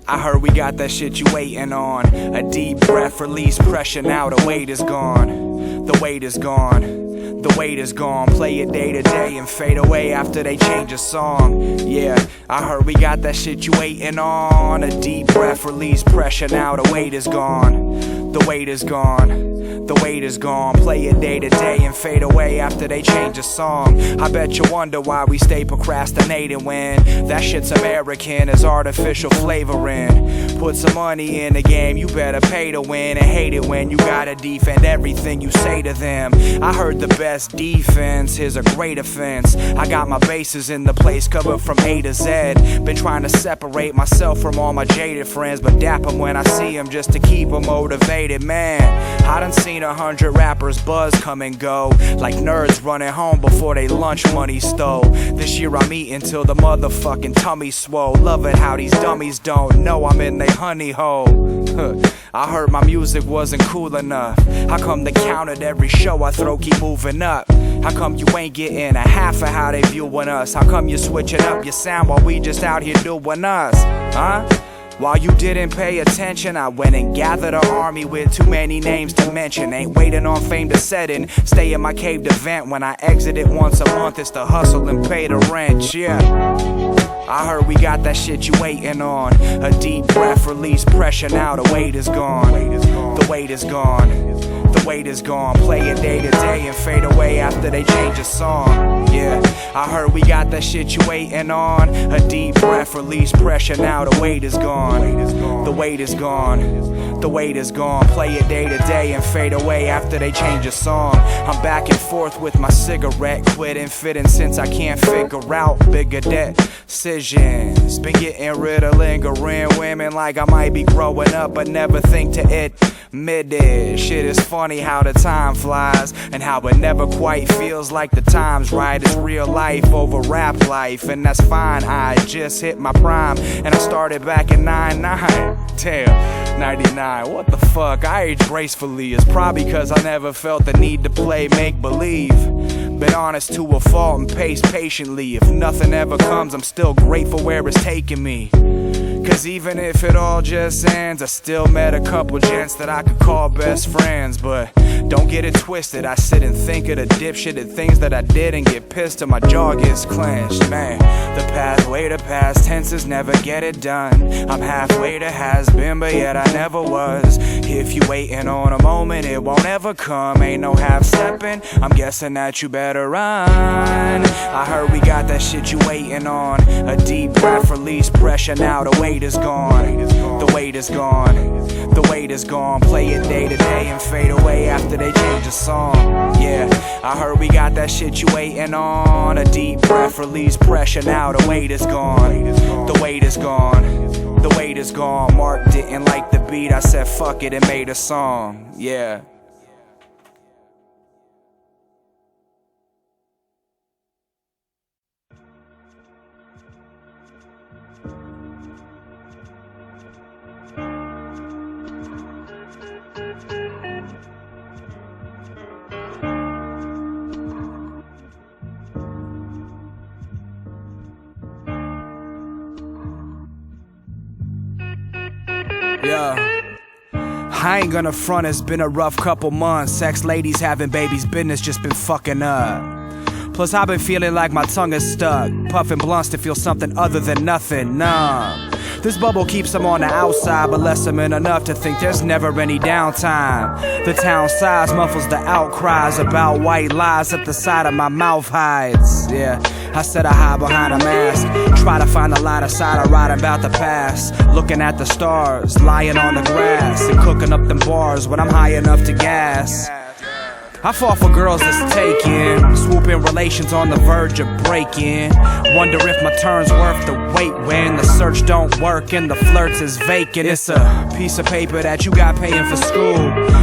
I heard we got that shit you waiting on. A deep breath, release pressure, now the weight is gone. The weight is gone. The weight is gone. Play it day to day and fade away after they change a song. Yeah, I heard we got that shit you waiting on. A deep breath, release pressure, now the weight is gone. The weight is gone. The weight is gone. Play it day to day and fade away after they change a song. I bet you wonder why we stay procrastinating when that shit's American as artificial flavoring. Put some money in the game, you better pay to win, and hate it when you gotta defend everything you say to them. I heard the best defense is a great offense. I got my bases in the place covered from A to Z. Been trying to separate myself from all my jaded friends, but dap them when I see them just to keep them motivated. Man, I done seen 100 rappers buzz come and go, like nerds running home before they lunch money stole. This year I'm eating till the motherfucking tummy swole. Love it how these dummies don't know I'm in they honey hole. I heard my music wasn't cool enough. How come they counted every show I throw keep moving up? How come you ain't getting a half of how they viewing us? How come you switching up your sound while we just out here doing us? Huh? While you didn't pay attention, I went and gathered an army with too many names to mention. Ain't waiting on fame to set in. Stay in my cave to vent. When I exit it once a month, it's to hustle and pay the rent. Yeah, I heard we got that shit you waiting on. A deep breath, release pressure, now the weight is gone. The weight is gone. The weight is gone. Play it day to day and fade away after they change a song. Yeah, I heard we got that shit you waiting on. A deep breath, release pressure, now the weight is gone. The weight is gone. The weight is gone. Play it day to day and fade away after they change a song. I'm back and forth with my cigarette, quitting fitting since I can't figure out bigger decisions. Been getting rid of lingering women like I might be growing up, but never think to admit it. Shit is funny how the time flies and how it never quite feels like the time's right. It's real life over rap life, and that's fine. I just hit my prime and I started back in 99. Damn, 99, what the fuck? I aged gracefully. It's probably cause I never felt the need to play make-believe. Been honest to a fault and paced patiently. If nothing ever comes, I'm still grateful where it's taking me. Cause even if it all just ends, I still met a couple gents that I could call best friends. But don't get it twisted, I sit and think of the dipshit and things that I did and get pissed till my jaw gets clenched. Man, the pathway to past tenses never get it done. I'm halfway to has been, but yet I never was. If you waiting on a moment, it won't ever come. Ain't no half stepping, I'm guessing that you better run. I heard we got that shit you waiting on. A deep breath, release pressure, now the weight is gone. The weight is gone. The weight is gone. Play it day to day and fade away after they change a song. Yeah, I heard we got that shit you waiting on. A deep breath, release pressure, now the weight is gone. The weight is gone. The weight is gone. Mark didn't like the beat, I said fuck it and made a song. Yeah. Yeah, I ain't gonna front, it's been a rough couple months. Sex ladies having babies, business just been fucking up. Plus I've been feeling like my tongue is stuck, puffing blunts to feel something other than nothing, numb. This bubble keeps them on the outside, but lets them in enough to think there's never any downtime. The town size muffles the outcries about white lies that the side of my mouth hides. Yeah, I said I hide behind a mask, try to find the lighter side of writing about the past. Looking at the stars, lying on the grass, and cooking up them bars when I'm high enough to gas. I fall for girls that's taken, swooping Strained relations on the verge of breaking. Wonder if my turn's worth the wait when the search don't work and the flirts is vacant. It's a piece of paper that you got paying for school.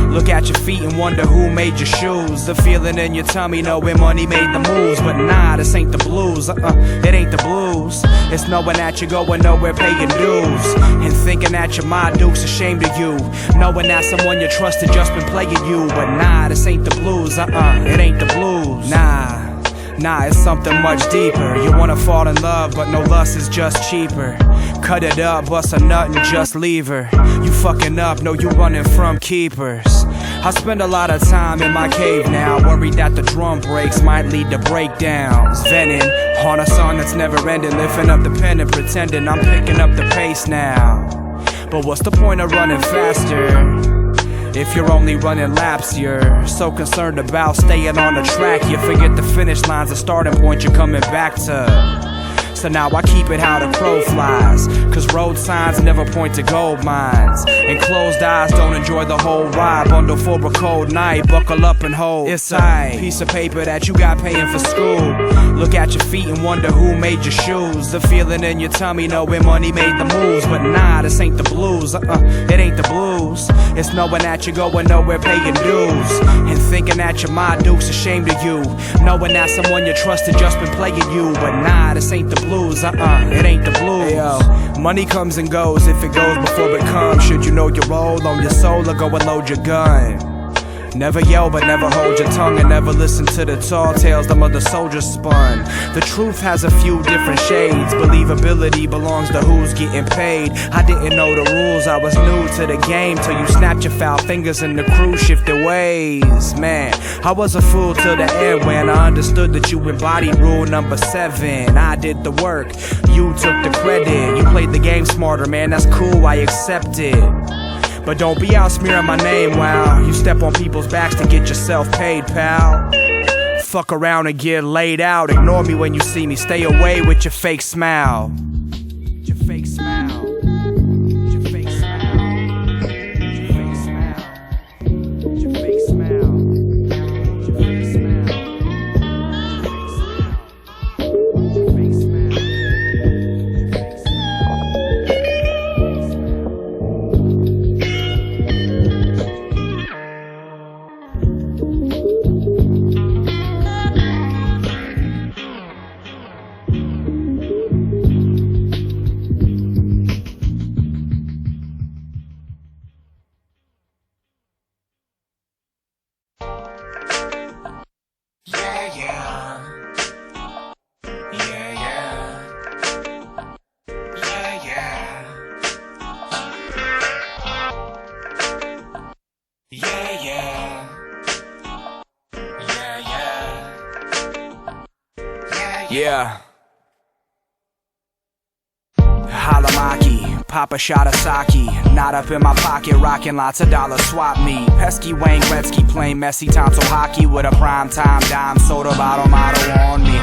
Look at your feet and wonder who made your shoes. The feeling in your tummy knowing money made the moves. But nah, this ain't the blues, it ain't the blues. It's knowing that you're going nowhere paying dues, and thinking that your my duke's ashamed of you, knowing that someone you trusted just been playing you. But nah, this ain't the blues, it ain't the blues. Nah, it's something much deeper. You wanna fall in love, but no lust is just cheaper. Cut it up, bust a nut and just leave her. You fucking up, no you running from keepers. I spend a lot of time in my cave now, worried that the drum breaks might lead to breakdowns. Venting on a song that's never ending, lifting up the pen and pretending I'm picking up the pace now. But what's the point of running faster if you're only running laps? You're so concerned about staying on the track, you forget the finish line's a starting point you're coming back to. So now I keep it how the crow flies, cause road signs never point to gold mines, and closed eyes don't enjoy the whole ride. Bundle for a cold night, buckle up and hold. It's a piece of paper that you got paying for school. Look at your feet and wonder who made your shoes. The feeling in your tummy knowing money made the moves. But nah, this ain't the blues, it ain't the blues. It's knowing that you're going nowhere paying dues, and thinking that your my duke's ashamed of you, knowing that someone you trusted just been playing you. But nah, this ain't the blues, it ain't the blues. Hey, yo, money comes and goes if it goes before it comes. Should you know your role on your soul or go and load your gun? Never yell but never hold your tongue, and never listen to the tall tales the mother soldiers spun. The truth has a few different shades. Believability belongs to who's getting paid. I didn't know the rules, I was new to the game, till you snapped your foul fingers and the crew shifted ways. Man, I was a fool till the end when I understood that you embodied rule number 7. I did the work, you took the credit. You played the game smarter, man, that's cool, I accept it. But don't be out smearing my name while you step on people's backs to get yourself paid, pal. Fuck around and get laid out. Ignore me when you see me, stay away with your fake smile. Your fake smile. Your fake smile. Your fake smile. Your fake smile. Your fake smile. Your fake smile. Yeah. Halamaki, pop a shot of sake. Not up in my pocket, rocking lots of dollars, swap me. Pesky Wayne Gretzky playing messy tonsil hockey with a prime time dime soda bottle motto on me.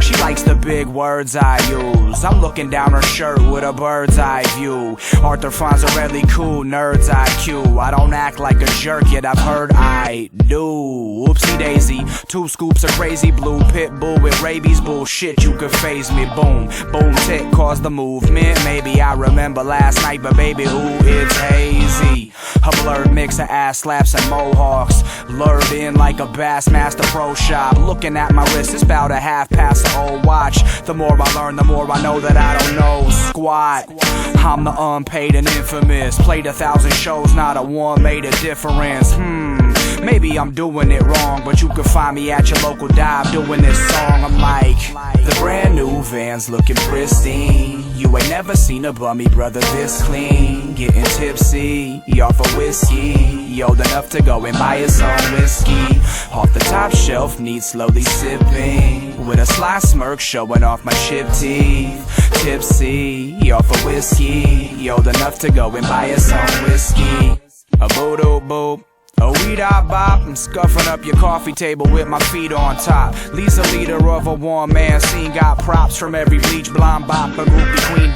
She likes the big words I use. I'm looking down her shirt with a bird's eye view. Arthur Fonzarelli cool, nerd's IQ. I don't act like a jerk, yet I've heard I do. Whoopsie daisy, 2 scoops of crazy blue. Pit bull with rabies, bullshit, you could phase me. Boom, boom, tick, cause the movement. Maybe I remember last night, but baby, ooh, it's hazy. A blurred mix of ass slaps and mohawks, lured in like a Bassmaster Pro Shop. Looking at my wrist, it's about a half past the old watch. The more I learn, the more I know that I don't know squat. I'm the unpaid and infamous. Played 1,000 shows, not a one made a difference. Maybe I'm doing it wrong, but you can find me at your local dive doing this song. I'm like, the brand new van's looking pristine. You ain't never seen a bummy brother this clean. Getting tipsy, off of whiskey, old enough to go and buy his own whiskey. Off the top shelf, neat slowly sipping, with a sly smirk showing off my chipped teeth. Tipsy, off of whiskey, old enough to go and buy his own whiskey. A boo-doo boop. A wee-da-bop, I'm scuffing up your coffee table with my feet on top. Lisa, leader of a one-man scene, got props from every bleach blonde bop, a groupie queen, ...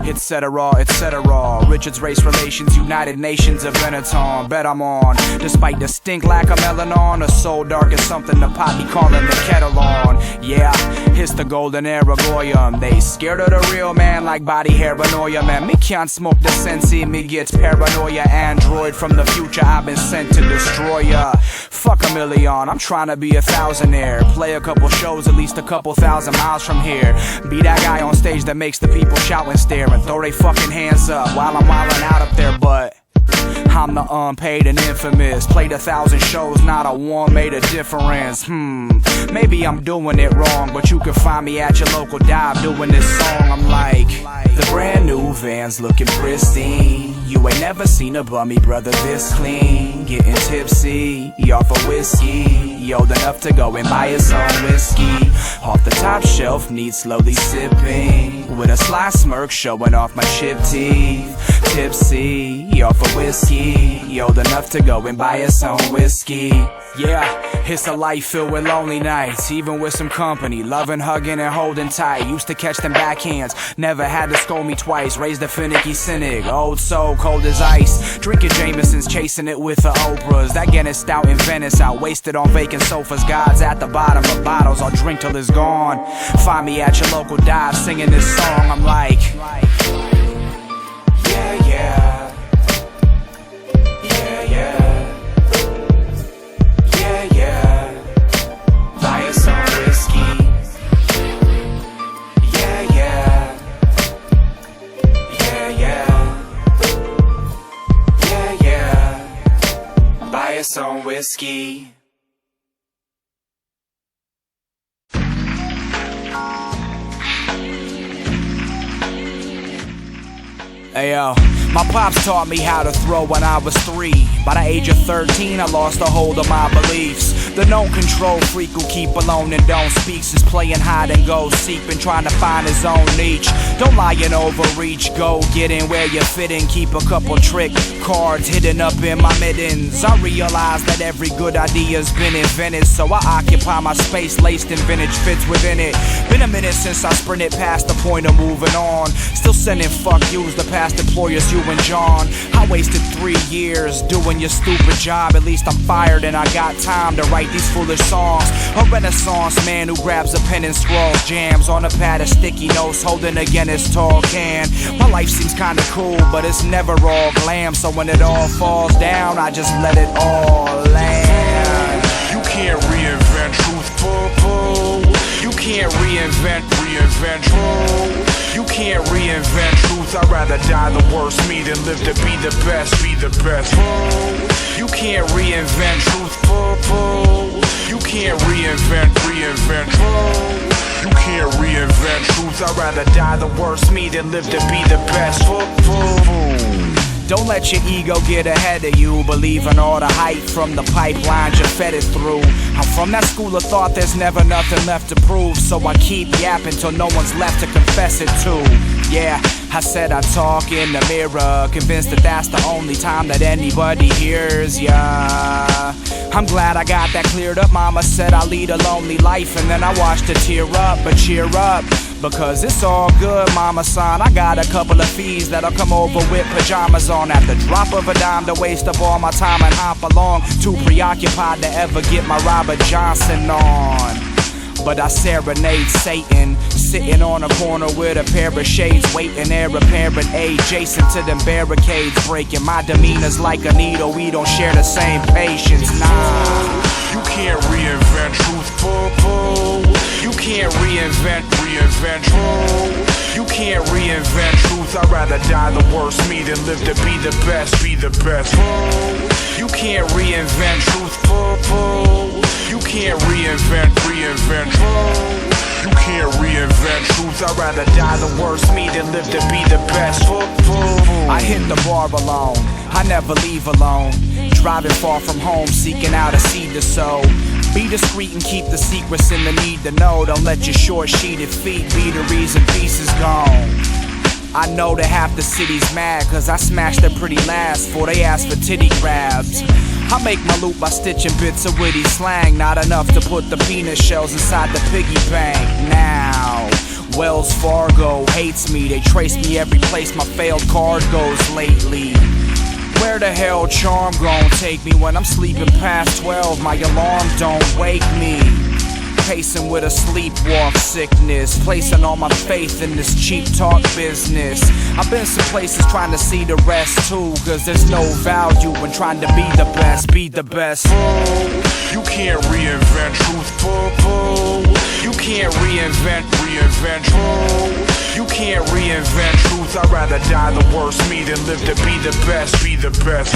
etc., etc. Richard's Race Relations, United Nations of Benetton. Bet I'm on, despite the stink lack of melanin. A soul dark is something the pot be calling the kettle on. Yeah, it's the golden era goyim. They scared of the real man like body paranoia. Man, me can't smoke the sensi, me gets paranoia. Android from the future, I've been sent to destroy ya. Fuck a million, I'm trying to be a thousandaire. Play a couple shows at least a couple thousand miles from here. Be that guy on stage that makes the people shout and stare and throw they fucking hands up while I'm wildin' out up there, but I'm the unpaid and infamous. Played 1,000 shows, not a one made a difference. Maybe I'm doing it wrong, but you can find me at your local dive doing this song. I'm like, the brand new Vans looking pristine. You ain't never seen a bummy brother this clean. Getting tipsy, off of whiskey. Old enough to go and buy his own whiskey. Off the top shelf, neat slowly sipping. With a sly smirk showing off my chipped teeth. Tipsy, off of whiskey. Old enough to go and buy his own whiskey. Yeah, it's a life filled with lonely nights, even with some company, loving, hugging, and holding tight. Used to catch them backhands, never had to scold me twice. Raised a finicky cynic, old soul, cold as ice. Drinking Jameson's, chasing it with the Oprahs. That Guinness stout in Venice, out wasted on vacant sofas. God's at the bottom of bottles, I'll drink till it's gone. Find me at your local dive, singing this song. I'm like, yeah, yeah. On whiskey. Ayo, my pops taught me how to throw when I was 3. By the age of 13, I lost a hold of my beliefs. The no control freak who keep alone and don't speak, since playing hide and go seek, been trying to find his own niche. Don't lie and overreach, go get in where you fit in. Keep a couple trick cards hidden up in my mittens. I realize that every good idea's been invented, so I occupy my space laced in vintage fits within it. Been a minute since I sprinted past the point of moving on. Still sending fuck yous to past employers, you and John. I wasted 3 years doing your stupid job. At least I'm fired and I got time to write these foolish songs. A renaissance man who grabs a pen and scrawls jams on a pad of sticky notes, holding again his tall can. My life seems kinda cool, but it's never all glam. So when it all falls down, I just let it all land. You can't reinvent truth, boo. You can't reinvent truth. You can't reinvent truth. I'd rather die the worst me than live to be the best, boo. You can't reinvent truth, boo. You can't reinvent truth. You can't reinvent truth. I'd rather die the worst me than live to be the best, boo. Don't let your ego get ahead of you. Believe in all the hype from the pipelines you fed it through. I'm from that school of thought there's never nothing left to prove, so I keep yapping till no one's left to confess it to. Yeah, I said I talk in the mirror, convinced that that's the only time that anybody hears ya. I'm glad I got that cleared up. Mama said I lead a lonely life, and then I watched her tear up. But cheer up, because it's all good, mama son. I got a couple of fees that'll come over with pajamas on at the drop of a dime to waste up all my time and hop along. Too preoccupied to ever get my Robert Johnson on. But I serenade Satan, sitting on a corner with a pair of shades, waiting there apparent age, adjacent to them barricades, breaking my demeanor's like a needle. We don't share the same patience, nah. You can't reinvent truth, boo. You can't reinvent truth. You can't reinvent truth. I'd rather die the worst me than live to be the best, boo. You can't reinvent truth, boo. You can't reinvent truth. You can't reinvent truth. I'd rather die the worst me than live to be the best, boo. I hit the bar alone, I never leave alone. Driving far from home, seeking out a seed to sow. Be discreet and keep the secrets in the need to know. Don't let your short-sheeted feet be the reason peace is gone. I know that half the city's mad, cause I smashed their pretty last before they asked for titty grabs. I make my loot by stitching bits of witty slang, not enough to put the peanut shells inside the piggy bank. Now, Wells Fargo hates me, they trace me every place my failed card goes lately. Where the hell charm gon' take me when I'm sleeping past 12? My alarm don't wake me. Pacing with a sleepwalk sickness, placing all my faith in this cheap talk business. I've been some places trying to see the rest too, cause there's no value in trying to be the best, be the best. You can't reinvent truth, you can't reinvent truth. You can't reinvent truth. I'd rather die the worst me than live to be the best, be the best.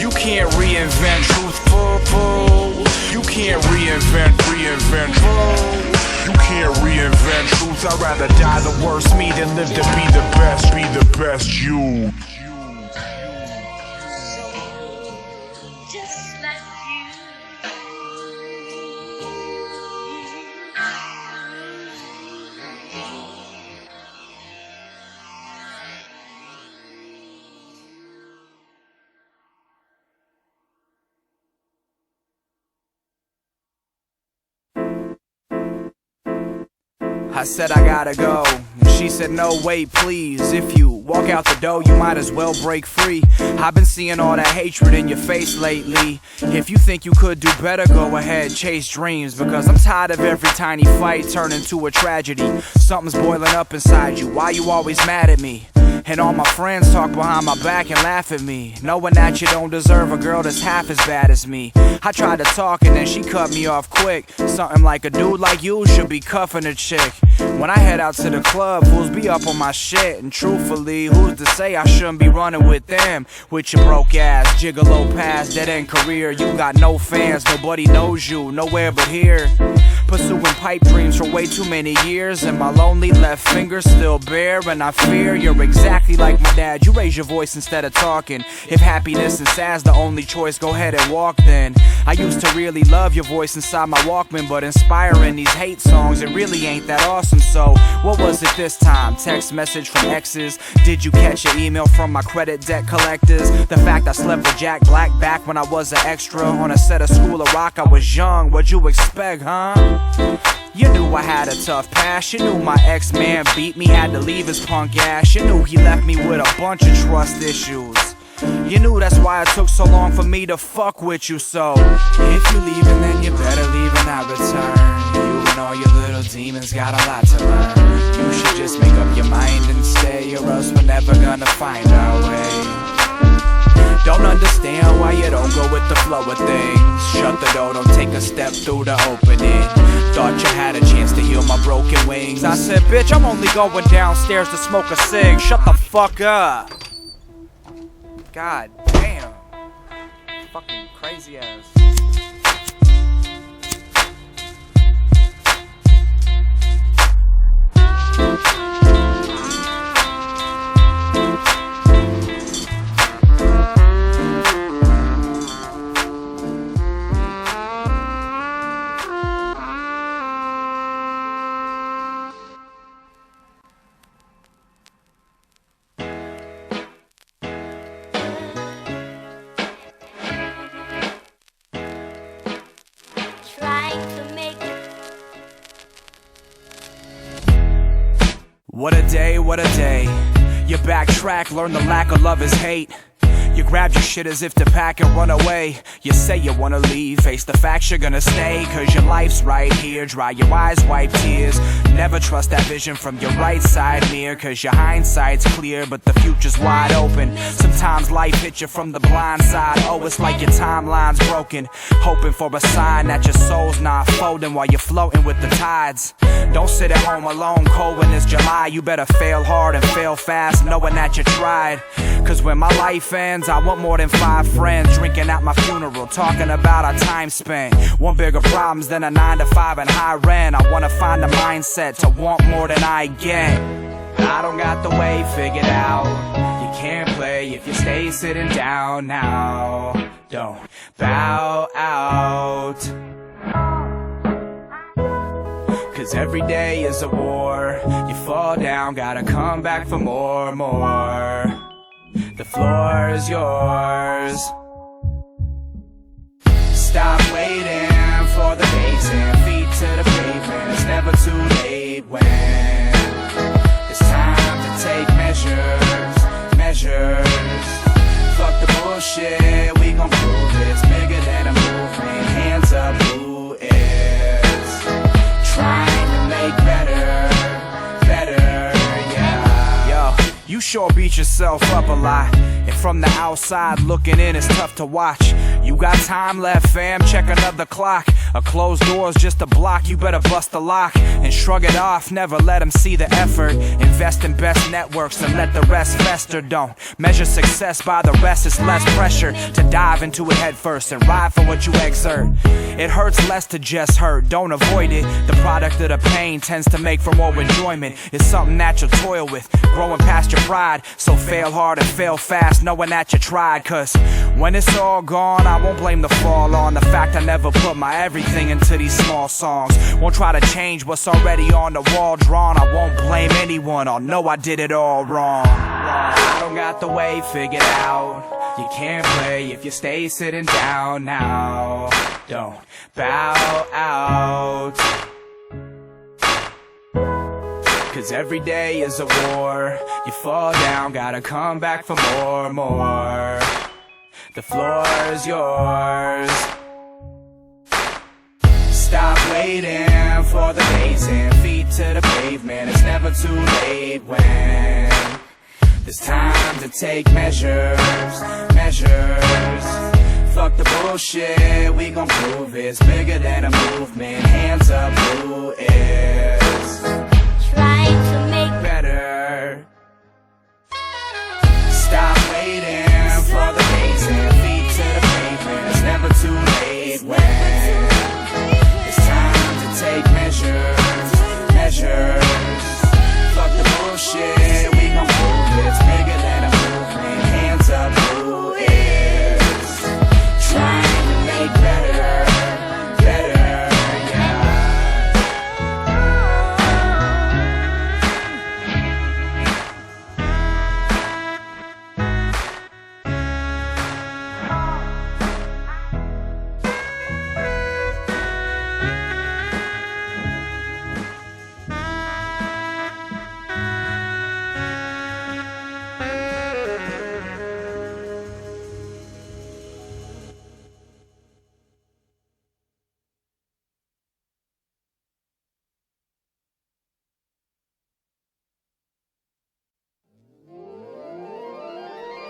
You can't reinvent truth, you can't reinvent truth. You can't reinvent truth. I'd rather die the worst me than live to be the best you. Just like you. I said I gotta go, and she said no, wait please. If you walk out the door, you might as well break free. I've been seeing all that hatred in your face lately. If you think you could do better, go ahead, chase dreams. Because I'm tired of every tiny fight turning to a tragedy. Something's boiling up inside you, why you always mad at me? And all my friends talk behind my back and laugh at me, knowing that you don't deserve a girl that's half as bad as me. I tried to talk and then she cut me off quick. Something like a dude like you should be cuffing a chick. When I head out to the club, fools be up on my shit. And truthfully, who's to say I shouldn't be running with them? With your broke ass, gigolo past, dead end career. You got no fans, nobody knows you, nowhere but here. Pursuing pipe dreams for way too many years, and my lonely left finger still bare. And I fear you're exactly like my dad, you raise your voice instead of talking. If happiness and sad's the only choice, go ahead and walk then. I used to really love your voice inside my Walkman, but inspiring these hate songs, it really ain't that awesome. So what was it this time? Text message from exes? Did you catch an email from my credit debt collectors? The fact I slept with Jack Black back when I was an extra on a set of School of Rock. I was young, what'd you expect, huh? You knew I had a tough past. You knew my ex-man beat me, had to leave his punk ass. You knew he left me with a bunch of trust issues. You knew that's why it took so long for me to fuck with you. So if you leaving, then you better leave and not return. You and all your little demons got a lot to learn. You should just make up your mind and stay, or else we're never gonna find our way. Don't understand why you don't go with the flow of things. Shut the door, don't take a step through the opening. Thought you had a chance to heal my broken wings. I said, bitch, I'm only going downstairs to smoke a cig. Shut the fuck up. God damn. Fucking crazy ass. What a day, what a day. You backtrack, learn the lack of love is hate. You grab your shit as if to pack and run away. You say you wanna leave, face the facts you're gonna stay. Cause your life's right here, dry your eyes, wipe tears. Never trust that vision from your right side mirror. Cause your hindsight's clear, but the future's wide open. Sometimes life hits you from the blind side. Oh, it's like your timeline's broken. Hoping for a sign that your soul's not folding while you're floating with the tides. Don't sit at home alone, cold when it's July. You better fail hard and fail fast, knowing that you tried. Cause when my life ends, I want more than 5 friends drinking at my funeral, talking about our time spent. Want bigger problems than a 9 to 5 and high rent. I wanna find a mindset to want more than I get. I don't got the way figured out. You can't play if you stay sitting down now. Don't bow out. Cause every day is a war. You fall down, gotta come back for more. The floor is yours. Stop waiting for the basic, feet to the pavement. It's never too late when sure beat yourself up a lot. And from the outside looking in, it's tough to watch. You got time left, fam, check another clock. A closed door's just a block, you better bust the lock and shrug it off, never let them see the effort. Invest in best networks and let the rest fester. Don't measure success by the rest, it's less pressure to dive into it head first and ride for what you exert. It hurts less to just hurt, don't avoid it. The product of the pain tends to make for more enjoyment. It's something that you'll toil with, growing past your pride. So fail hard and fail fast, knowing that you tried. Cause when it's all gone, I won't blame the fall on the fact I never put my everything into these small songs. Won't try to change what's already on the wall drawn. I won't blame anyone, I'll know I did it all wrong. I don't got the way figured out. You can't play if you stay sitting down now. Don't bow out. Cause every day is a war. You fall down, gotta come back for more. The floor is yours. Stop waiting for the pacing, feet to the pavement. It's never too late when there's time to take measures. Fuck the bullshit, we gon' prove it's bigger than a movement. Hands up, who is trying to make better? Stop waiting for the pacing, feet to the pavement. It's never too late when it's time to take measures. Fuck the bullshit, we gon' prove it's bigger than a movement. Hands up, who is trying to make better, yeah.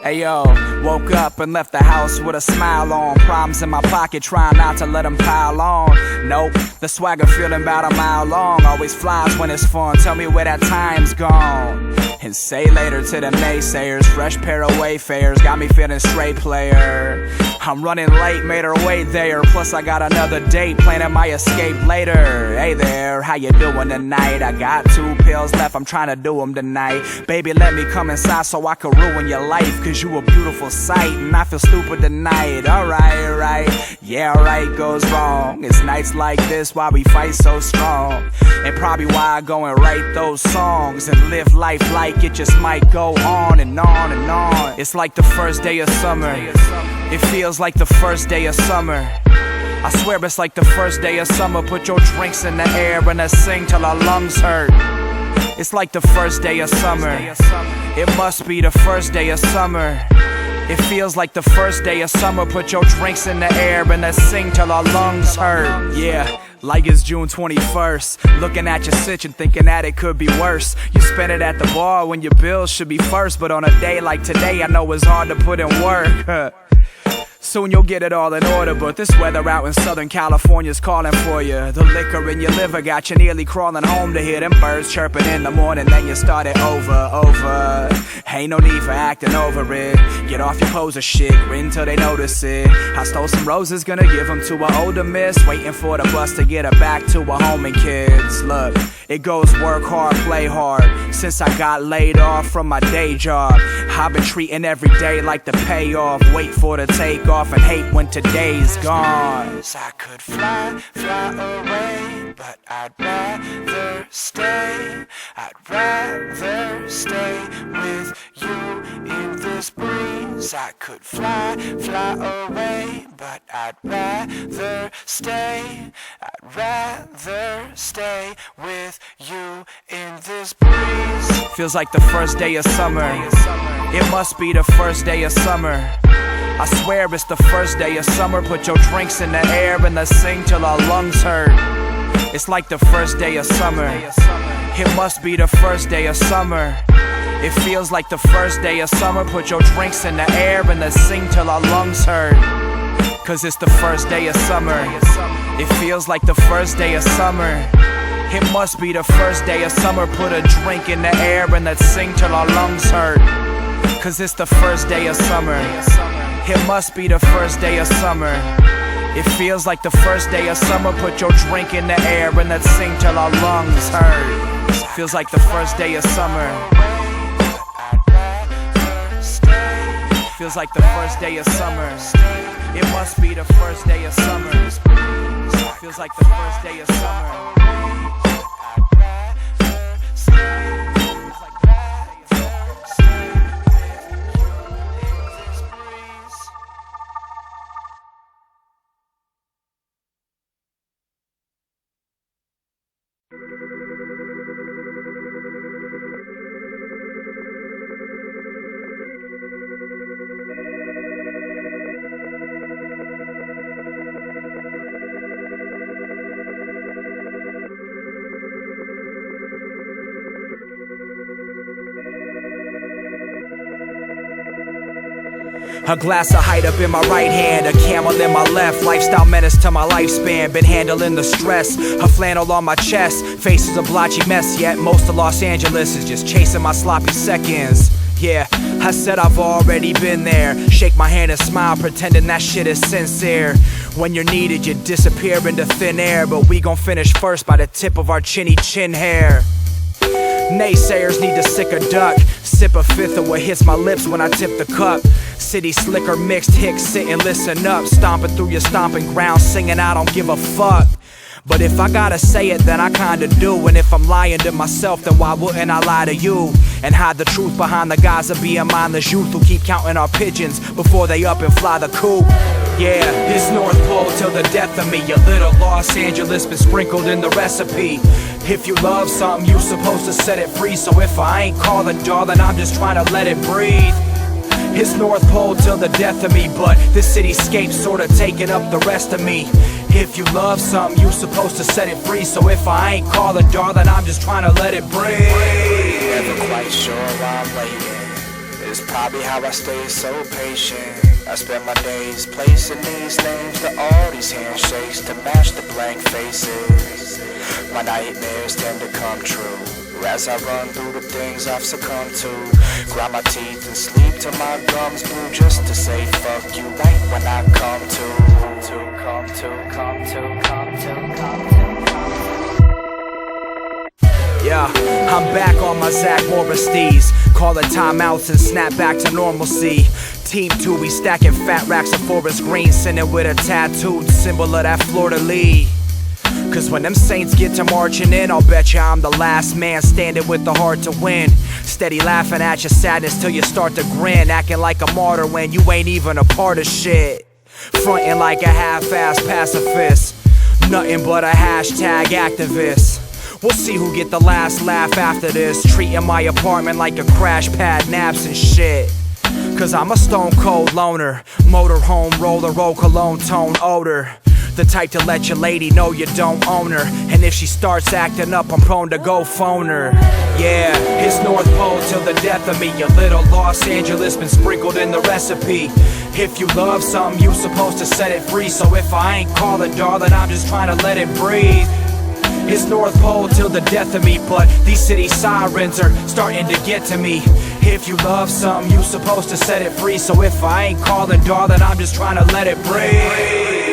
Hey yo, woke up and left the house with a smile on. Problems in my pocket, trying not to let them pile on. Nope, the swagger feeling about a mile long. Always flies when it's fun, tell me where that time's gone. And say later to the naysayers, fresh pair of wayfarers, got me feeling straight player. I'm running late, made her way there. Plus I got another date, planning my escape later. Hey there, how you doing tonight? I got 2 pills left, I'm trying to do them tonight. Baby, let me come inside so I can ruin your life. Cause you a beautiful sight, and I feel stupid tonight. Alright, right, yeah, right goes wrong. It's nights like this why we fight so strong. And probably why I go and write those songs and live life like it just might go on and on and on. It's like the first day of summer. It feels like the first day of summer. I swear it's like the first day of summer. Put your drinks in the air and let's sing till our lungs hurt. It's like the first day of summer. It must be the first day of summer. It feels like the first day of summer. Put your drinks in the air and let's sing till our lungs hurt. Yeah, like it's June 21st. Looking at your sitch and thinking that it could be worse. You spend it at the bar when your bills should be first. But on a day like today, I know it's hard to put in work. Soon you'll get it all in order, but this weather out in Southern California's calling for you. The liquor in your liver got you nearly crawling home to hear them birds chirping in the morning. Then you start it over. Ain't no need for acting over it. Get off your poser shit, grin till they notice it. I stole some roses, gonna give them to an older miss. Waiting for the bus to get her back to her home and kids. Look, it goes work hard, play hard. Since I got laid off from my day job, I've been treating every day like the payoff. Wait for the takeoff and hate when today's gone. I could fly away, but I'd rather stay. I'd rather stay with you in this breeze. I could fly away, but I'd rather stay. I'd rather stay with you in this breeze. Feels like the first day of summer. It must be the first day of summer. I swear it's the first day of summer. Put your drinks in the air and let's sing till our lungs hurt. It's like the first day of summer. It must be the first day of summer. It feels like the first day of summer. Put your drinks in the air and let's sing till our lungs hurt. Cause it's the first day of summer. It feels like the first day of summer. It must be the first day of summer. Put a drink in the air and let's sing till our lungs hurt. Cause it's the first day of summer. It must be the first day of summer. It feels like the first day of summer. Put your drink in the air and let's sing till our lungs hurt. Feels like the first day of summer. Feels like the first day of summer. It must be the first day of summer. Feels like the first day of summer. A glass of height up in my right hand, a camel in my left. Lifestyle menace to my lifespan, been handling the stress. A flannel on my chest, faces a blotchy mess. Yet most of Los Angeles is just chasing my sloppy seconds. Yeah, I said I've already been there. Shake my hand and smile, pretending that shit is sincere. When you're needed, you disappear into thin air. But we gon' finish first by the tip of our chinny chin hair. Naysayers need to sick a duck. Sip a fifth of what hits my lips when I tip the cup. City slicker mixed hicks, sit and listen up. Stomping through your stomping ground, singing I don't give a fuck. But if I gotta say it, then I kinda do. And if I'm lying to myself, then why wouldn't I lie to you? And hide the truth behind the guise of being mindless youth who keep counting our pigeons before they up and fly the coop. Yeah, it's North Pole till the death of me. A little Los Angeles been sprinkled in the recipe. If you love something, you supposed to set it free. So if I ain't calling, darling, I'm just trying to let it breathe. It's North Pole till the death of me, but this cityscape's sorta taking up the rest of me. If you love something, you supposed to set it free. So if I ain't calling, darling, I'm just trying to let it breathe. Never quite sure why I'm waiting. It's probably how I stay so patient. I spend my days placing these names to all these handshakes to match the blank faces. My nightmares tend to come true as I run through the things I've succumbed to. Grind my teeth and sleep till my gums blue just to say fuck you right when I come to. Yeah, I'm back on my Zach Morris steez, calling timeouts and snap back to normalcy. Team 2, we stacking fat racks of forest green, sending with a tattooed symbol of that fleur-de-lis. Cause when them saints get to marching in, I'll bet you I'm the last man standing with the heart to win. Steady laughing at your sadness till you start to grin, acting like a martyr when you ain't even a part of shit. Frontin' like a half-ass pacifist, nothing but a hashtag activist. We'll see who get the last laugh after this, treating my apartment like a crash pad, naps and shit. Cause I'm a stone cold loner, motorhome roller, roll cologne tone odor. The type to let your lady know you don't own her, and if she starts acting up, I'm prone to go phone her. Yeah, it's North Pole till the death of me. A little Los Angeles been sprinkled in the recipe. If you love something, you supposed to set it free. So if I ain't calling, darling, I'm just trying to let it breathe. It's North Pole till the death of me, but these city sirens are starting to get to me. If you love something, you supposed to set it free. So if I ain't calling, darling, I'm just trying to let it breathe.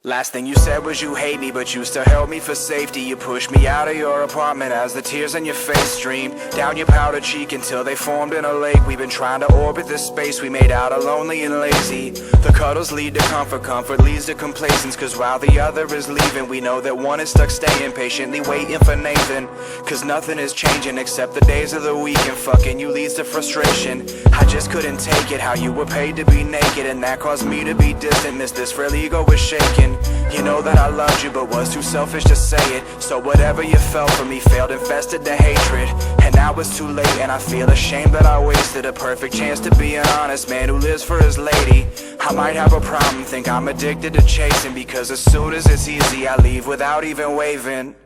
Last thing you said was you hate me, but you still held me for safety. You pushed me out of your apartment as the tears on your face streamed down your powdered cheek until they formed in a lake. We've been trying to orbit this space we made out of lonely and lazy. The cuddles lead to comfort, comfort leads to complacence. Cause while the other is leaving, we know that one is stuck staying, patiently waiting for Nathan. Cause nothing is changing except the days of the week, and fucking you leads to frustration. I just couldn't take it, how you were paid to be naked, and that caused me to be distant. Miss, this frail ego was shaken. You know that I loved you, but was too selfish to say it. So whatever you felt for me failed and festered to hatred. And now it's too late, and I feel ashamed that I wasted a perfect chance to be an honest man who lives for his lady. I might have a problem, think I'm addicted to chasing, because as soon as it's easy I leave without even waving.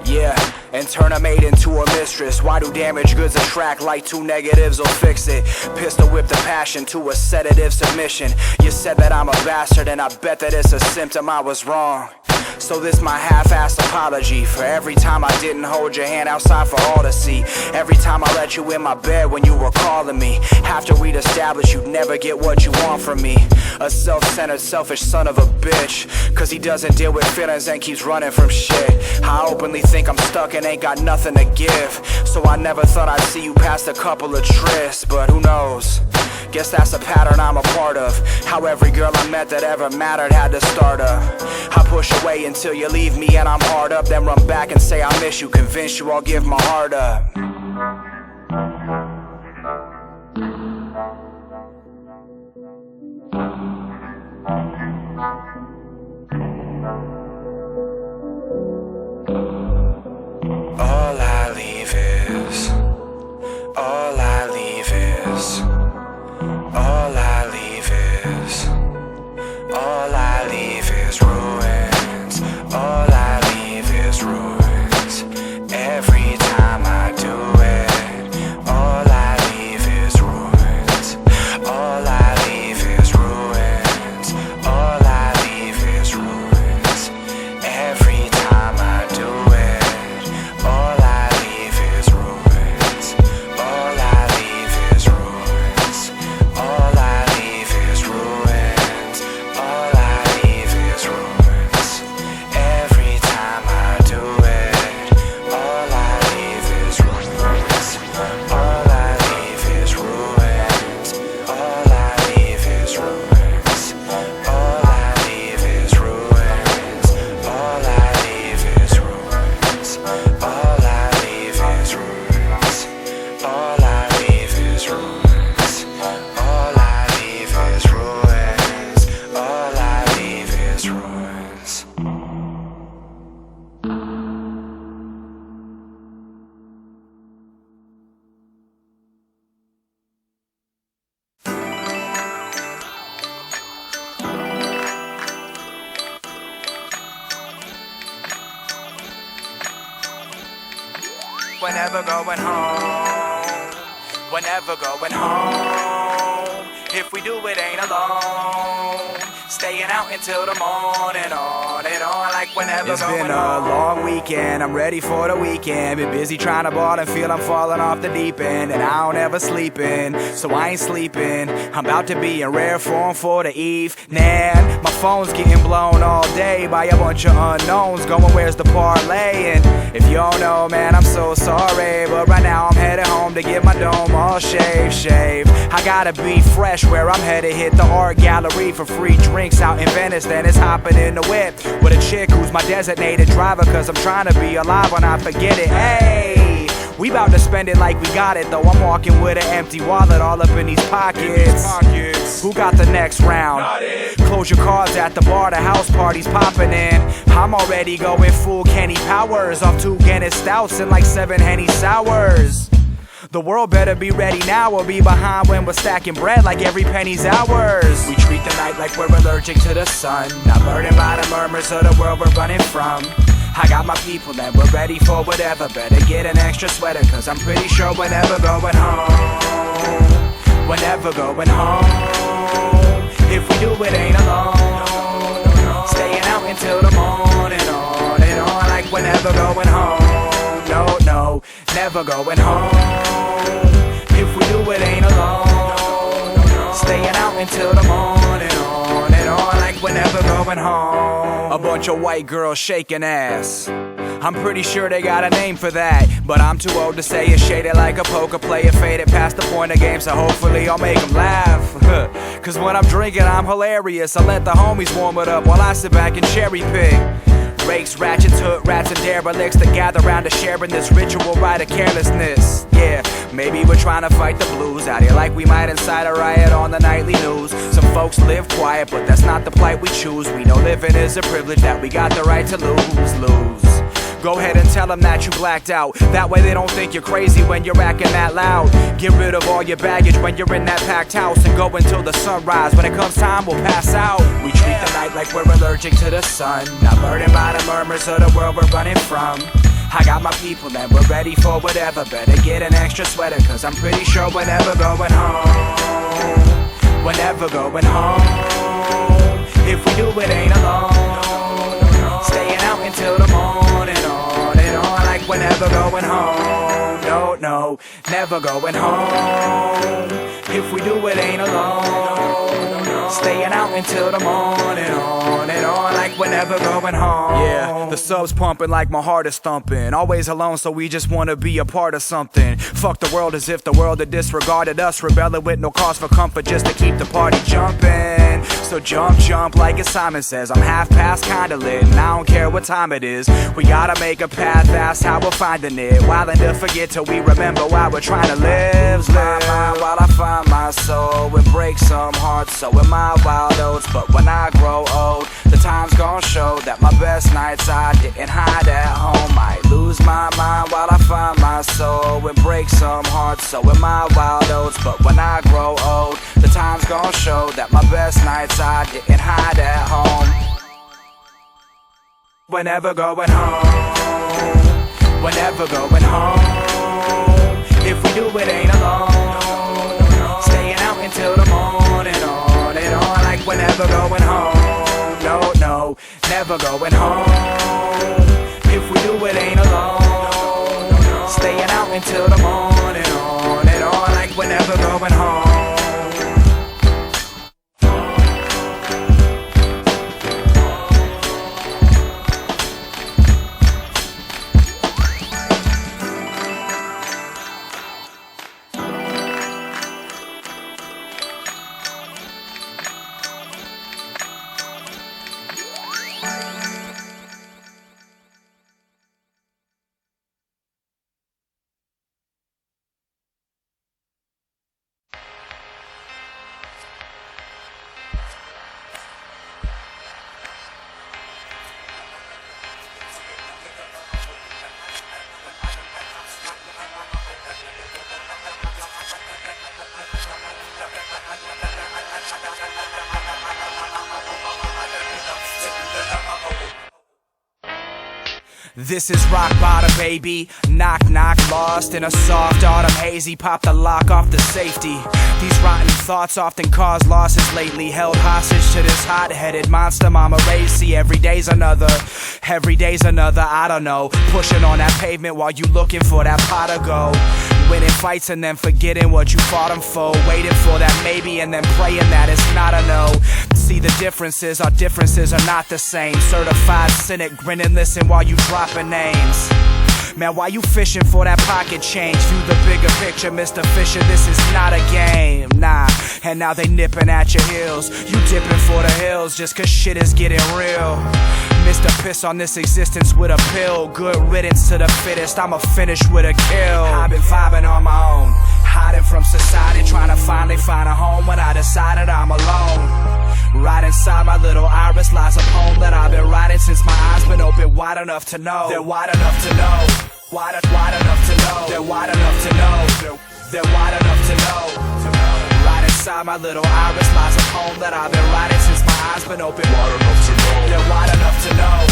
Yeah, and turn a maid into a mistress. Why do damaged goods attract like two negatives will fix it? Pistol whip the passion to a sedative submission. You said that I'm a bastard, and I bet that it's a symptom I was wrong. So this my half-assed apology for every time I didn't hold your hand outside for all to see. Every time I let you in my bed when you were calling me. After we'd established you'd never get what you want from me. A self-centered, selfish son of a bitch, cause he doesn't deal with feelings and keeps running from shit. I openly think I'm stuck and ain't got nothing to give. So I never thought I'd see you past a couple of trysts, but who knows? Guess that's a pattern I'm a part of. How every girl I met that ever mattered had to start up. I push away until you leave me and I'm hard up, then run back and say I miss you, convince you I'll give my heart up. All I leave is, all I leave is, all I leave is, all I leave is ruins. All I leave is ruins. Every time I do it, all I leave is ruins. All I leave is ruins. All I leave is ruins. Every time I do it, all I leave is ruins. All I leave is ruins. All I leave is ruins. All I leave is ruins. Every time I do it, all I leave is ruins. All I leave is ruins. All I leave is ruins. All I leave is ruins. All I leave is ruins. All I leave is ruins. All I leave is ruins. All I leave is ruins. All I leave is ruins. Whenever going home, whenever going home. If we do it, ain't alone. Staying out until the morning, on and on, like whenever it's going home. It's been a long weekend, I'm ready for the weekend. Been busy trying to ball and feel I'm falling off the deep end. And I don't ever sleep in, so I ain't sleeping. I'm about to be in rare form for the evening. My phone's getting blown all day by a bunch of unknowns going where's the parlay. And if you don't know, man, I'm so sorry, but right now I'm headed home to get my dome all shaved. I gotta be fresh where I'm headed, hit the art gallery for free drinks out in Venice. Then it's hopping in the whip with a chick who's my designated driver, cause I'm trying to be alive when I forget it. Hey, we bout to spend it like we got it, though I'm walking with an empty wallet all up in these pockets. Who got the next round? Close your cards at the bar, the house party's popping in. I'm already going full Kenny Powers, off 2 Guinness Stouts and like 7 Henny Sours. The world better be ready now or be behind when we're stacking bread like every penny's ours. We treat the night like we're allergic to the sun, not burdened by the murmurs of the world we're running from. I got my people and we're ready for whatever. Better get an extra sweater, cause I'm pretty sure whenever going home, whenever going home. If we do it, ain't alone. Staying out until the morning, on and on, like whenever going home. No, never going home. If we do it, ain't alone. Staying out until the morning, on and on, like whenever going home. A bunch of white girls shaking ass. I'm pretty sure they got a name for that, but I'm too old to say it. Shaded like a poker player, faded past the point of game, so hopefully I'll make them laugh. Cause when I'm drinking, I'm hilarious. I let the homies warm it up while I sit back and cherry pick. Rakes, ratchets, hood rats, and derelicts that gather round to sharing this ritual rite of carelessness. Yeah, Maybe we're trying to fight the blues out here like we might incite a riot on the nightly news. Some folks live quiet, but that's not the plight we choose. We know living is a privilege that we got the right to lose. Go ahead and tell them that you blacked out. That way they don't think you're crazy when you're acting that loud. Get rid of all your baggage when you're in that packed house, and go until the sunrise. When it comes time, we'll pass out. We treat the night like we're allergic to the sun, not burdened by the murmurs of the world we're running from. I got my people and we're ready for whatever. Better get an extra sweater, cause I'm pretty sure we're never going home. We're never going home. If we do, it ain't alone. Staying out until the morning, on and on, like we're never going home. No, never going home. If we do, it ain't alone. Staying out until the morning, on and on, like we're never going home. Yeah, the sub's pumping like my heart is thumping. Always alone, so we just wanna be a part of something. Fuck the world as if the world had disregarded us. Rebelling with no cause for comfort, just to keep the party jumping. So jump like as Simon says. I'm half past, kinda lit, and I don't care what time it is. We gotta make a path, that's how we're finding it. Wildin' to forget till we remember why we're trying to live. My mind while I find my soul. It breaks some hearts, so in my wild oats. But when I grow old, the time's gon' show that my best nights I didn't hide at home. Might lose my mind while I find my soul. It breaks some hearts, so in my wild oats. But when I grow old, the time's gon' show that my best nights I didn't hide at home. We're never going home. We're never going home. If we do, it ain't alone. Staying out until the morning, on and on, like we're never going home. No, never going home. If we do, it ain't alone. Staying out until the morning, on and on, like we're never going home. This is rock bottom, baby. Knock, lost in a soft autumn hazy. Pop the lock off the safety. These rotten thoughts often cause losses lately. Held hostage to this hot-headed monster mama raised. See, every day's another, I don't know. Pushing on that pavement while you looking for that pot of gold. Winning fights and then forgetting what you fought them for. Waiting for that maybe and then praying that it's not a no. See the differences, our differences are not the same. Certified cynic, grinning, listen while you dropping names. Man, why you fishing for that pocket change? View the bigger picture, Mr. Fisher, this is not a game, nah. And now they nipping at your heels. You dipping for the hills just cause shit is getting real. Mr. Piss on this existence with a pill. Good riddance to the fittest, I'ma finish with a kill. I've been vibing on my own, hiding from society, trying to finally find a home when I decided I'm alone. Right inside my little iris lies a poem that I've been writing since my eyes been open wide enough to know. They're wide enough to know. Wide enough to know. They're wide enough to know. They're wide enough to know. Right inside my little iris lies a poem that I've been writing since my eyes been open wide enough to know. They're wide enough to know.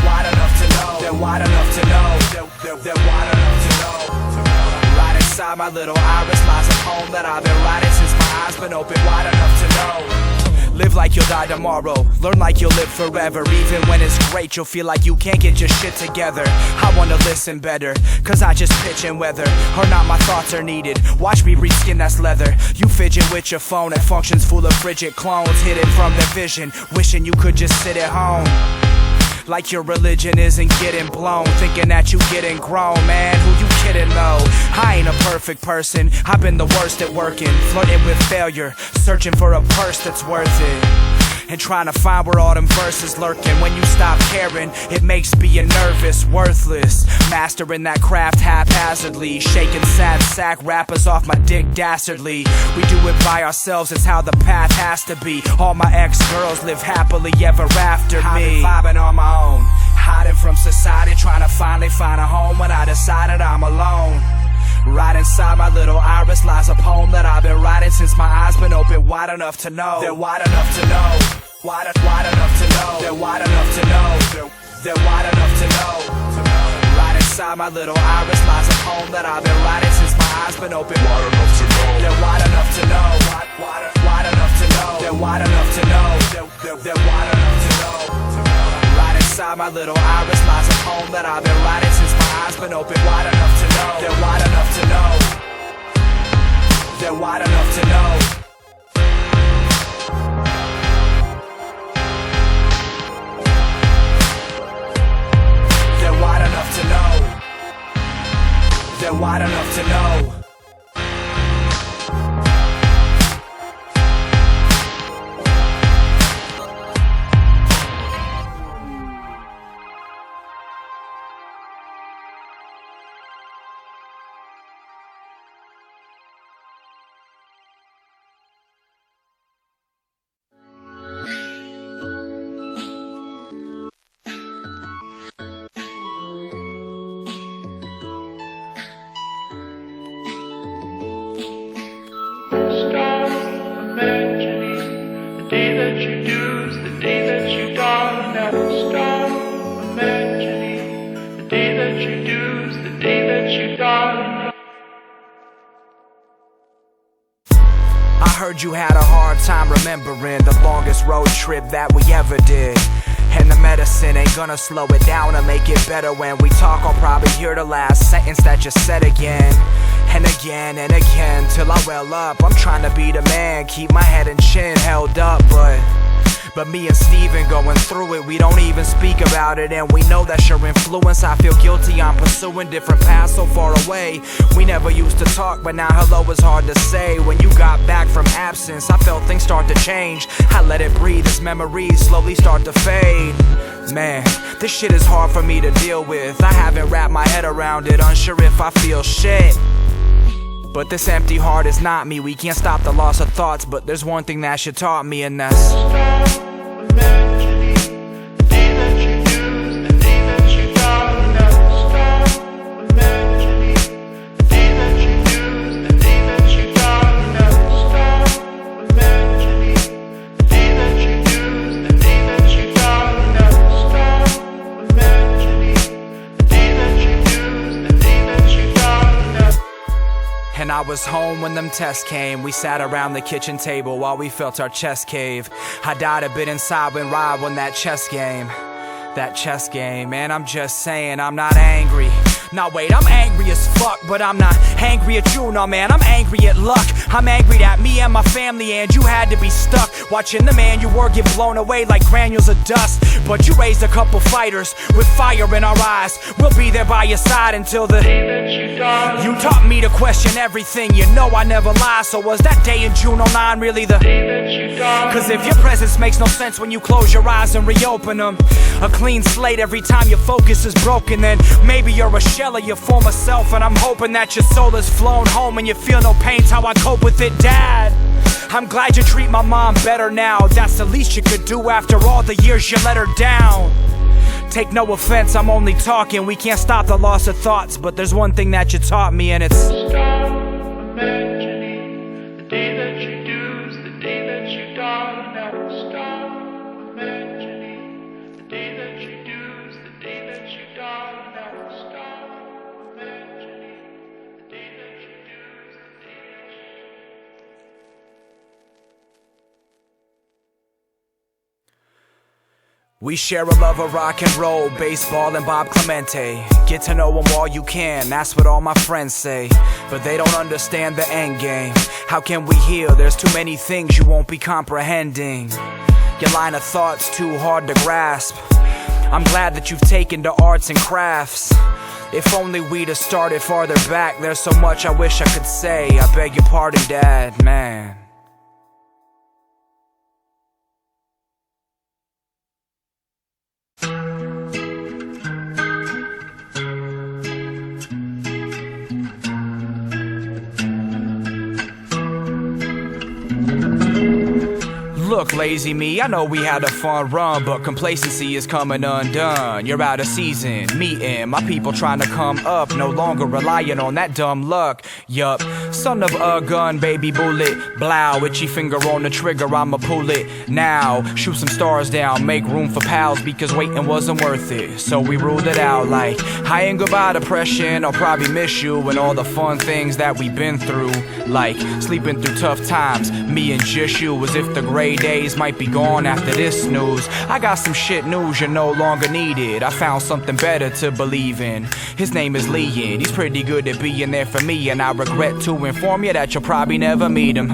Wide enough to know. They're wide enough to know. They're wide enough to know. Right inside my little iris lies a poem that I've been writing since my eyes been open wide enough to know. Live like you'll die tomorrow, learn like you'll live forever. Even when it's great, you'll feel like you can't get your shit together. I wanna listen better, cause I just pitch and weather. Or not, my thoughts are needed. Watch me read skin that's leather. You fidget with your phone and functions full of frigid clones. Hidden from their vision, wishing you could just sit at home. Like your religion isn't getting blown, thinking that you getting grown, man, who you kidding though? I ain't a perfect person, I've been the worst at working, flirting with failure, searching for a purse that's worth it. and trying to find where all them verses lurking. When you stop caring, it makes being nervous worthless. Mastering that craft haphazardly, shaking sad sack rappers off my dick dastardly. We do it by ourselves, it's how the path has to be. All my ex-girls live happily ever after me. I've been vibing on my own, hiding from society, trying to finally find a home when I decided I'm alone. Right inside my little iris lies a poem that I've been writing since my eyes been open wide enough to know. They're wide enough to know. Wide enough to know. They're wide enough to know. They're wide enough to know. Right inside my little iris lies a poem that I've been writing since my eyes been open wide enough to know. They're wide enough to know. Wide enough to know. They're wide enough to know. They're wide enough to know. Right inside my little iris lies a poem that I've been writing since my eyes been open wide enough to know. They're wide enough to know. They're wide enough to know. They're wide enough to know. They're wide enough to know. I heard you had a hard time remembering the longest road trip that we ever did. And the medicine ain't gonna slow it down or make it better. When we talk, I'll probably hear the last sentence that you said again. And again and again, till I well up. I'm trying to be the man, keep my head and chin held up. But me and Steven going through it, we don't even speak about it. And we know that's your influence. I feel guilty, I'm pursuing different paths so far away. We never used to talk, but now hello is hard to say. When you got back from absence, I felt things start to change. I let it breathe as memories slowly start to fade. Man, this shit is hard for me to deal with. I haven't wrapped my head around it, unsure if I feel shit. But this empty heart is not me. We can't stop the loss of thoughts, but there's one thing that she taught me, and that's stop imagining the day that you use, the day that you die. Now stop imagining the day that you use, the day that you die. Now stop imagining the day that you use, the day that you die. Now stop imagining the day that you use, the day that you die. And I was home when them tests came. We sat around the kitchen table while we felt our chest cave. I died a bit inside when Rob won that chess game. That chess game, man, I'm just saying I'm not angry. Nah, wait, I'm angry as fuck, but I'm not angry at you, no man, I'm angry at luck. I'm angry that me and my family and you had to be stuck watching the man you were get blown away like granules of dust. But you raised a couple fighters with fire in our eyes. We'll be there by your side until the day that you die. You taught me to question everything, you know I never lie. So was that day in June 09 really the day that you die? Cause if your presence makes no sense when you close your eyes and reopen them, a clean slate every time your focus is broken, then maybe you're a shell of your former self. And I'm hoping that your soul has flown home and you feel no pain's how I cope with it, Dad. I'm glad you treat my mom better now. That's the least you could do after all the years you let her down. Take no offense, I'm only talking. We can't stop the loss of thoughts, but there's one thing that you taught me, and it's stop imagining the day that you lose, the day that you die. Now stop imagining the day that you lose, the day that you die. Now stop imagining the day that you lose, the day that you... We share a love of rock and roll, baseball and Bob Clemente. Get to know them all you can, that's what all my friends say. But they don't understand the end game. How can we heal? There's too many things you won't be comprehending. Your line of thought's too hard to grasp. I'm glad that you've taken to arts and crafts. If only we'd have started farther back. There's so much I wish I could say. I beg your pardon, Dad, man. Look, lazy me, I know we had a fun run, but complacency is coming undone. You're out of season, meeting my people trying to come up, no longer relying on that dumb luck. Yup, son of a gun, baby bullet, blow, itchy finger on the trigger, I'ma pull it now. Shoot some stars down, make room for pals, because waiting wasn't worth it. So we ruled it out like, hi and goodbye depression, I'll probably miss you and all the fun things that we've been through. Like, sleeping through tough times, me and just you, as if the gray days might be gone after this news. I got some shit news you're no longer needed. I found something better to believe in. His name is Leon. He's pretty good at being there for me, and I regret to inform you that you'll probably never meet him.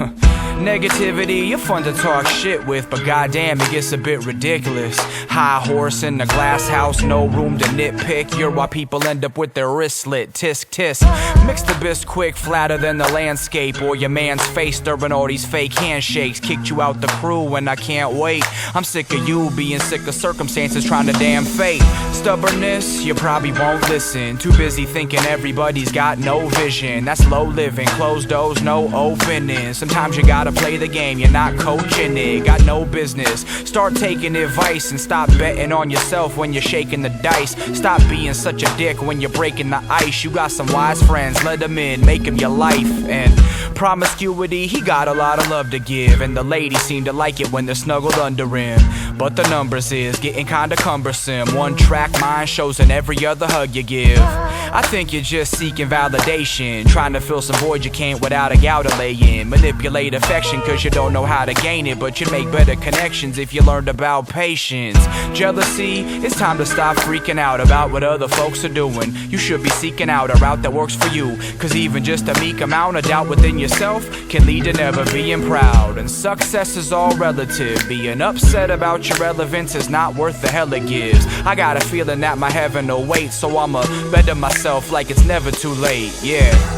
Negativity, you're fun to talk shit with, but goddamn, it gets a bit ridiculous. High horse in the glass house, no room to nitpick. You're why people end up with their wrists slit, tisk tisk. Mix the best quick, flatter than the landscape, or your man's face during all these fake handshakes. Kicked you out the crew and I can't wait. I'm sick of you being sick of circumstances, trying to damn fate. Stubbornness, you probably won't listen. Too busy thinking everybody's got no vision. That's low living, closed doors, no opening. Sometimes you gotta play the game, you're not coaching it. Got no business. Start taking advice and stop betting on yourself when you're shaking the dice. Stop being such a dick when you're breaking the ice. You got some wise friends, let them in, make them your life. And promiscuity, he got a lot of love to give, and the ladies seem to like it when they're snuggled under him. But the numbers is getting kinda cumbersome. One track mind shows in every other hug you give. I think you're just seeking validation, trying to fill some void you can't without a gal to lay in. Manipulate affection cause you don't know how to gain it, but you'd make better connections if you learned about patience. Jealousy, it's time to stop freaking out about what other folks are doing. You should be seeking out a route that works for you, cause even just a meek amount of doubt within yourself can lead to never being proud. And success is all relative. Being upset about your relevance is not worth the hell it gives. I got a feeling that my heaven awaits, so I'ma better myself like it's never too late, yeah.